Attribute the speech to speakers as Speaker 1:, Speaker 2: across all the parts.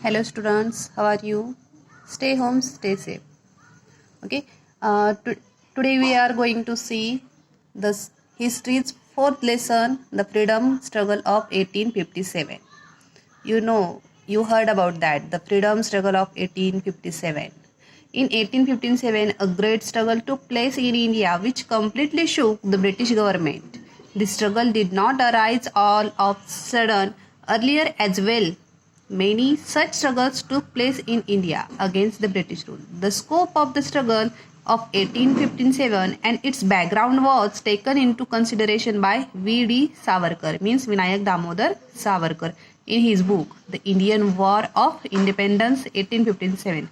Speaker 1: Hello students, how are you? Stay home, stay safe. Okay. Today we are going to see the history's fourth lesson, the freedom struggle of 1857. You heard about that, the freedom struggle of 1857. In 1857, a great struggle took place in India which completely shook the British government. The struggle did not arise all of sudden, earlier as well. Many such struggles took place in India against the British rule. The scope of the struggle of 1857 and its background was taken into consideration by V.D. Savarkar, means Vinayak Damodar Savarkar, in his book The Indian War of Independence 1857.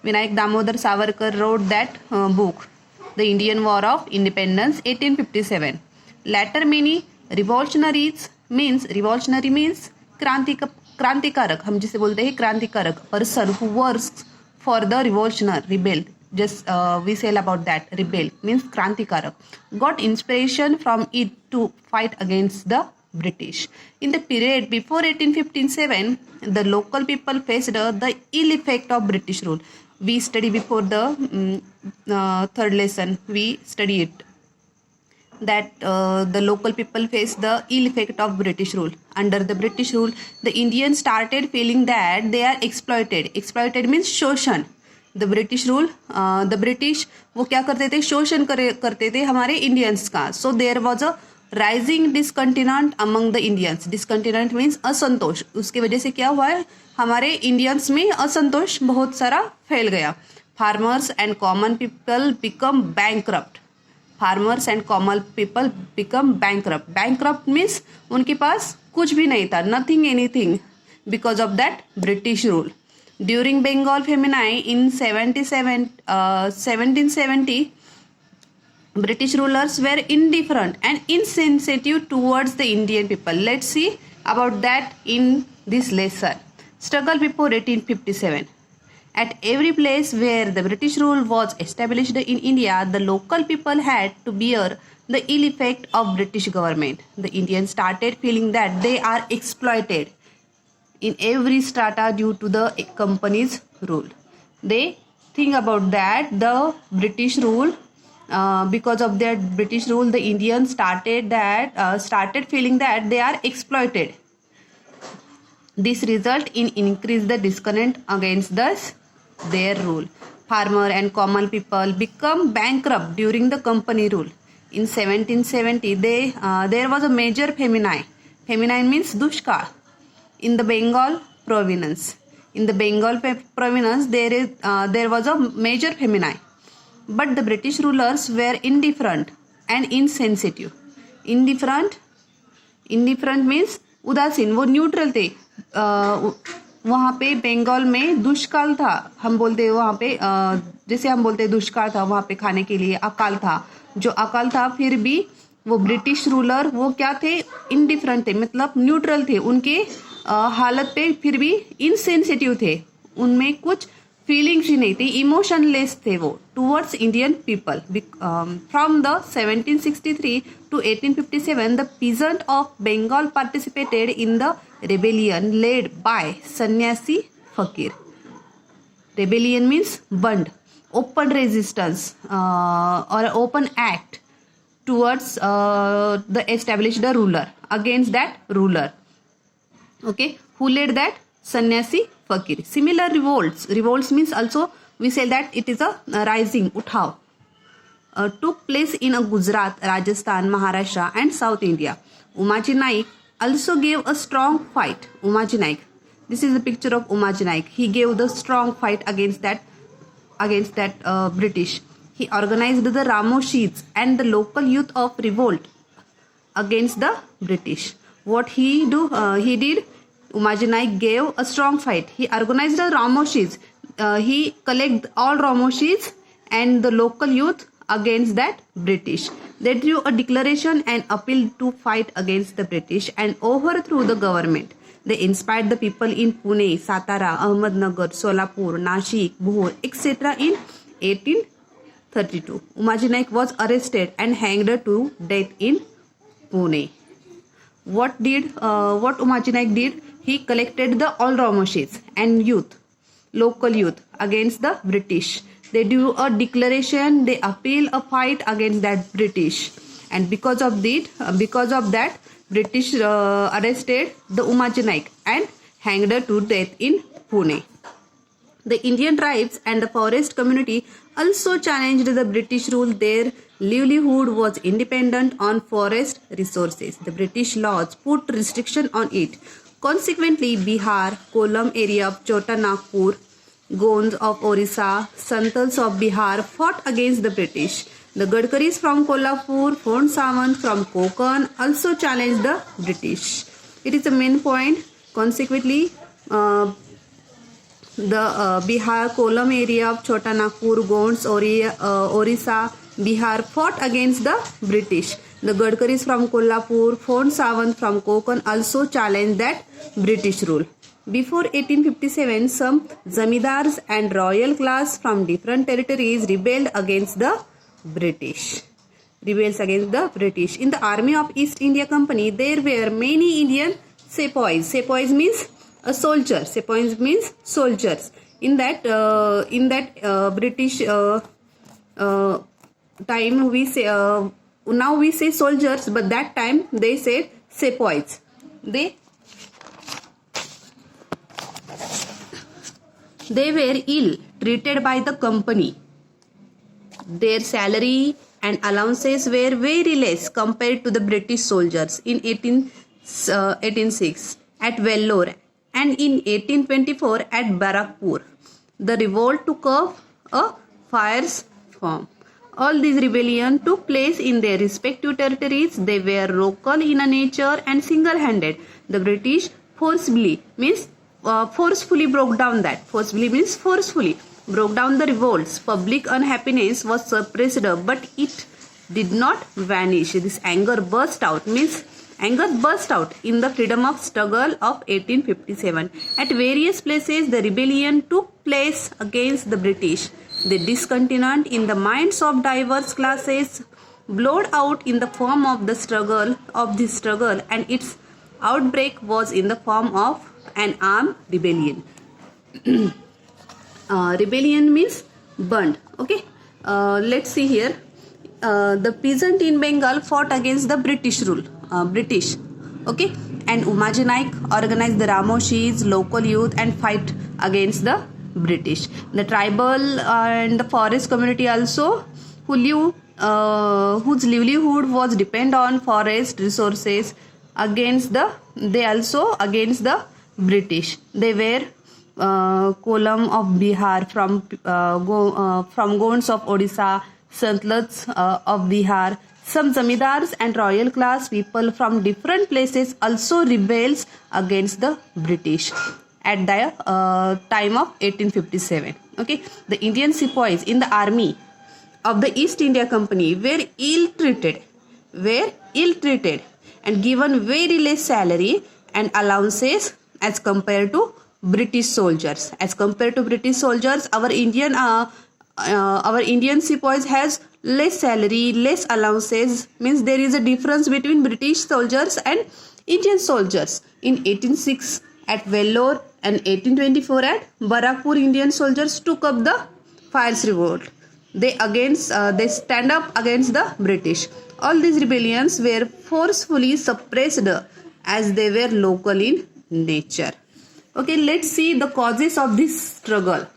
Speaker 1: Vinayak Damodar Savarkar wrote that book, The Indian War of Independence 1857. Later many revolutionary means क्रांतिकारक, हम जिसे बोलते हैं क्रांतिकारक, person who works for the revolutionary rebel, just we say about that, rebel means क्रांतिकारक, got inspiration from it to fight against the British. In the period before 1857, the local people faced the ill effect of British rule. We study before the third lesson, we study it, that the local people face the ill effect of British rule. Under the British rule, the Indians started feeling that they are exploited. Exploited means शोषण. The British rule, the British वो क्या करते थे, शोषण करते थे हमारे Indians का. So there was a rising discontent among the Indians. Discontent means असंतोष. उसके वजह से क्या हुआ है, हमारे Indians में असंतोष बहुत सारा फैल गया. Farmers and common people become bankrupt. Farmers and common people become bankrupt. Bankrupt means उनके पास कुछ भी नहीं था, nothing anything, because of that British rule. During Bengal feminine in 1770, British rulers were indifferent and insensitive towards the Indian people. Let's see about that in this lesson. Struggle before 1857. At every place where the British rule was established in India, the local people had to bear the ill effect of British government. The Indians started feeling that they are exploited in every strata due to the company's rule. They think about that, the British rule, because of that British rule, the Indians started feeling that they are exploited. This result in increase the discontent against their rule. Farmer and common people become bankrupt during the company rule. In 1770, there was a major famine. Famine means dushkal in the Bengal province. In the Bengal province, there was a major famine. But the British rulers were indifferent and insensitive. Indifferent means उदासीन, वो neutral थे. वहाँ पे बंगाल में दुष्काल था, हम बोलते हैं वहाँ पे, जैसे हम बोलते हैं दुष्काल था, वहाँ पे खाने के लिए अकाल था. जो अकाल था, फिर भी वो ब्रिटिश रूलर वो क्या थे, इनडिफरेंट थे, मतलब न्यूट्रल थे. उनके हालत पे फिर भी इनसेंसिटिव थे, उनमें कुछ फीलिंग्स ही नहीं थी, इमोशनलेस थे वो towards Indian people. From the 1763 to 1857, the peasant of Bengal participated in the rebellion led by Sannyasi Fakir. Rebellion means bund, open resistance or open act towards the established ruler, against that ruler. Okay, who led that? Sannyasi Fakir. Similar revolts means also we say that it is a rising, uthav, took place in Gujarat, Rajasthan, Maharashtra and South India. Umaji Naik also gave a strong fight. Umaji Naik, this is a picture of Umaji Naik. He gave the strong fight against that British. He organized the Ramoshids and the local youth of revolt against the British. What he did, Umaji Naik gave a strong fight. He organized the Ramoshids. He collected all Ramoshids and the local youth against that British. They drew a declaration and appealed to fight against the British and overthrew the government. They inspired the people in Pune, Satara, Ahmednagar, Solapur, Nashik, Bhor, etc. in 1832. Umaji Naik was arrested and hanged to death in Pune. What Umaji Naik did? he collected the all Ramoshis and youth, local youth against the British. They do a declaration, they appeal a fight against that British, and because of that, British arrested the Umaji Naik and hanged her to death in Pune. The Indian tribes and the forest community also challenged the British rule. Their livelihood was independent on forest resources. The British laws put restriction on it. Consequently, Bihar, Kollam area of Chota Nagpur, Gonds of Orissa, Santals of Bihar fought against the British. The Gadkaris from Kolhapur, Fond Sawant from Konkan also challenged the British. It is the main point. Consequently, the Bihar, Kollam area of Chota Nagpur, Gonds, Orissa, Bihar fought against the British. The Gadkaris from Kolhapur, Fond Sawant from Konkan also challenged that British rule. Before 1857, some zamindars and royal class from different territories rebelled against the British. In the army of East India Company, there were many Indian sepoys. Sepoys means a soldier. Sepoys means soldiers. In that British time, we say now we say soldiers, but that time they said sepoys. They were ill treated by the company. Their salary and allowances were very less compared to the British soldiers in 1806 at Vellore and in 1824 at Barakpur. The revolt took up a fierce form. All these rebellions took place in their respective territories. They were local in nature and single-handed. The British forcefully broke down the revolts. Public unhappiness was suppressed, but it did not vanish. This anger burst out in the freedom of struggle of 1857. At various places, the rebellion took place against the British. The discontent in the minds of diverse classes blowed out in the form of the struggle, and its outbreak was in the form of an armed rebellion. Rebellion means burned. Okay, let's see here. The peasant in Bengal fought against the British rule. Okay, and Umaji Naik organized the Ramoshis, local youth, and fight against the British. The tribal and the forest community also, whose livelihood was depend on forest resources, against the British. They were Kollam of Bihar, from Gonds of Odisha, Santals of Bihar. Some zamindars and royal class people from different places also rebelled against the British at the time of 1857. Okay, the Indian sepoys in the army of the East India Company were ill-treated and given very less salary and allowances as compared to British soldiers. Our Indian sepoys has less salary, less allowances. Means there is a difference between British soldiers and Indian soldiers. In 1806 at Vellore and 1824 at Barakpur, Indian soldiers took up the fierce revolt. They stand up against the British. All these rebellions were forcefully suppressed as they were local in nature. Okay, let's see the causes of this struggle.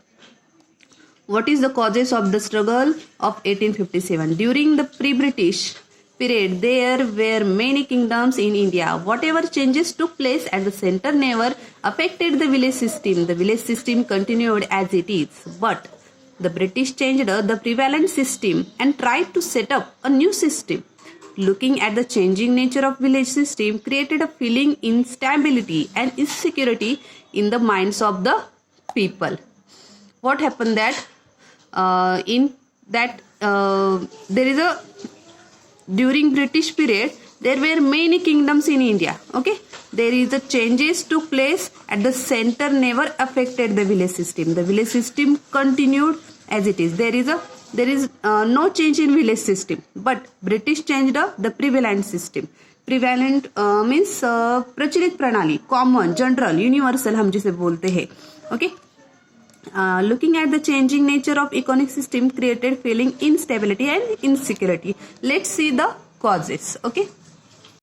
Speaker 1: What is the causes of the struggle of 1857? During the pre-British period, there were many kingdoms in India. Whatever changes took place at the center never affected the village system. The village system continued as it is. But the British changed the prevalent system and tried to set up a new system. Looking at the changing nature of village system created a feeling instability and insecurity in the minds of the people. What happened that during British period there were many kingdoms in India. Okay, there is a changes took place at the center never affected the village system. The village system continued as it is. There is no change in village system, but British changed the prevalent system. Prevalent means प्रचलित प्रणाली, common, general, universal हम जिसे बोलते हैं. Okay. Looking at the changing nature of economic system created feeling instability and insecurity. Let's see the causes. Okay.